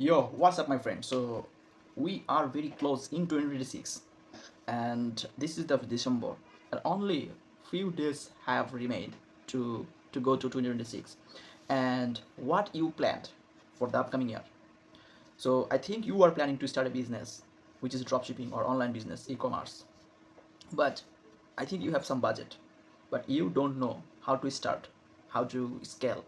Yo, what's up, my friend? So, we are very close in 2026, and this is the December, and only few days have remained to go to 2026. And what you planned for the upcoming year? So, I think you are planning to start a business, which is dropshipping or online business, e-commerce. But I think you have some budget, but you don't know how to start, how to scale.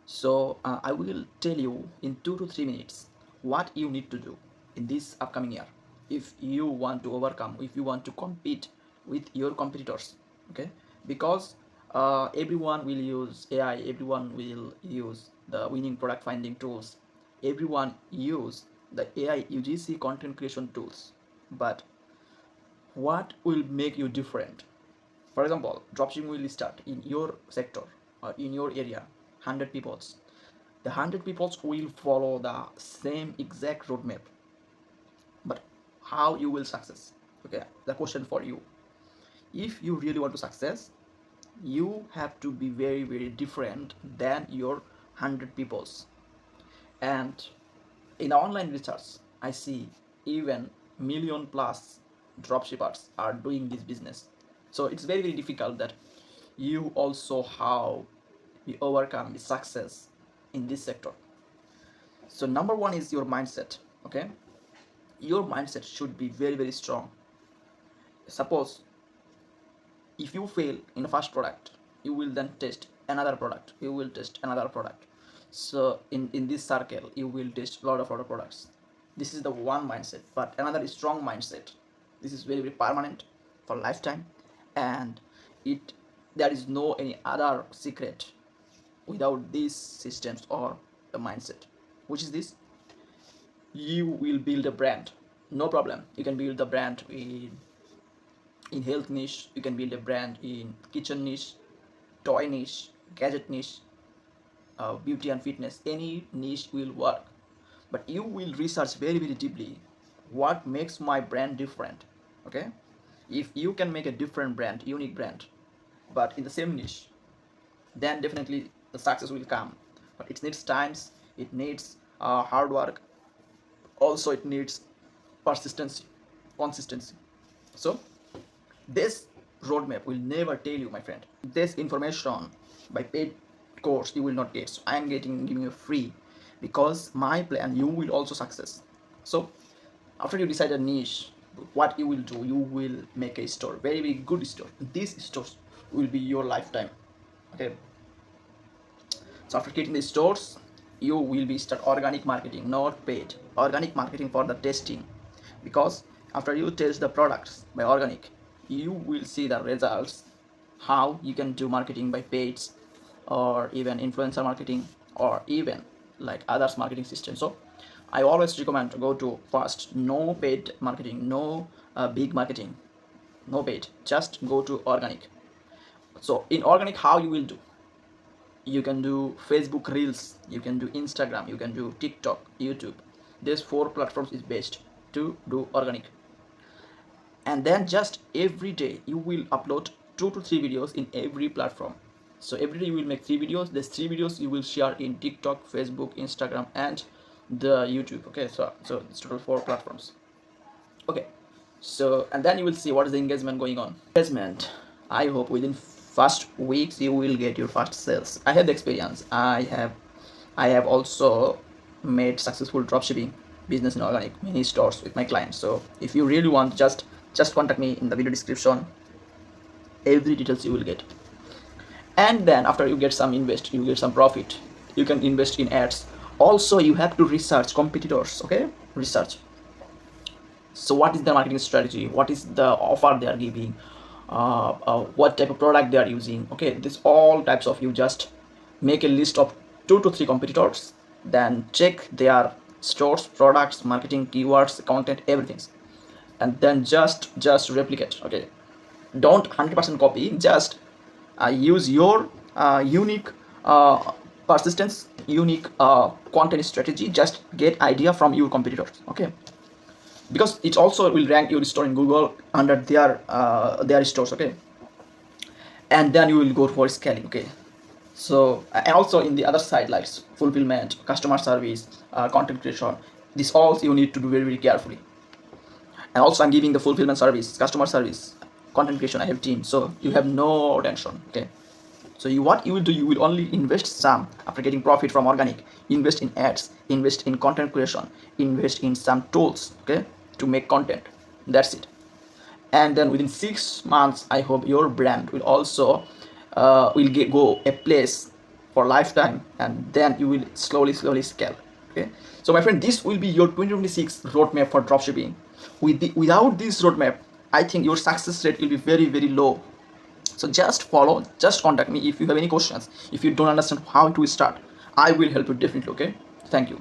So I will tell you in 2 to 3 minutes what you need to do in this upcoming year if you want to overcome, if you want to compete with your competitors. Okay, because everyone will use AI, everyone will use the winning product finding tools, everyone use the AI UGC content creation tools. But what will make you different? For example, dropshipping will start in your sector or in your area, 100 peoples. The 100 peoples will follow the same exact roadmap, but how you will success? Okay, the question for you: if you really want to success, you have to be very different than your 100 peoples. And in the online research, I see even million plus dropshippers are doing this business. So it's very difficult that you also how you overcome the success in this sector. So number one is your mindset. Okay, your mindset should be very strong. Suppose if you fail in the first product, you will then test another product, you will test another product. So in this circle you will test a lot of other products. This is the one mindset. But another is strong mindset. This is very permanent for lifetime, and it there is no any other secret without these systems or the mindset. Which is this: you will build a brand. No problem, you can build the brand in health niche, you can build a brand in kitchen niche, toy niche, gadget niche, beauty and fitness. Any niche will work, but you will research very deeply what makes my brand different. Okay, if you can make a different brand, unique brand, but in the same niche, then definitely the success will come. But it needs times, it needs hard work, also it needs persistency, consistency. So this roadmap will never tell you, my friend. This information by paid course you will not get. So I am giving you free, because my plan you will also success. So after you decide a niche, what you will do, you will make a store, very good store. This stores will be your lifetime. Okay, so after getting the stores, you will be start organic marketing, not paid. Organic marketing for the testing, because after you test the products by organic, you will see the results. How you can do marketing by paid, or even influencer marketing, or even like others marketing system. So I always recommend to go to first no paid marketing, no big marketing, no paid, just go to organic. So in organic, how you will do: you can do Facebook reels, you can do Instagram, you can do TikTok, YouTube. These four platforms is best to do organic. And then just every day you will upload 2 to 3 videos in every platform. So every day you will make 3 videos. These 3 videos you will share in TikTok, Facebook, Instagram, and the YouTube. Okay, so it's total 4 platforms. Okay, so and then you will see what is the engagement going on. Engagement, I hope within first weeks you will get your first sales. I have the experience. I have also made successful dropshipping business in organic mini stores with my clients. So if you really want, just contact me in the video description. Every details you will get. And then after you get some invest, you get some profit, you can invest in ads. Also you have to research competitors. Okay, research. So what is the marketing strategy, what is the offer they are giving, what type of product they are using. Okay, this all types of, you just make a list of 2 to 3 competitors, then check their stores, products, marketing, keywords, content, everything, and then just replicate. Okay, don't 100% copy, just use your unique persistence, unique content strategy. Just get idea from your competitors. Okay, because it also will rank your store in Google under their stores. Okay, and then you will go for scaling. Okay, So and also in the other side, like fulfillment, customer service, content creation, this all you need to do very, very carefully. And also I'm giving the fulfillment service, customer service, content creation, I have team, so you have no tension. Okay, so what you will do, you will only invest some after getting profit from organic, invest in ads, invest in content creation, invest in some tools, okay, to make content. That's it. And then within 6 months, I hope your brand will also go a place for lifetime, and then you will slowly scale. Okay, so my friend, this will be your 2026 roadmap for dropshipping. Without this roadmap, I think your success rate will be very, very low. So just follow, just contact me if you have any questions. If you don't understand how to start, I will help you definitely. Okay, thank you.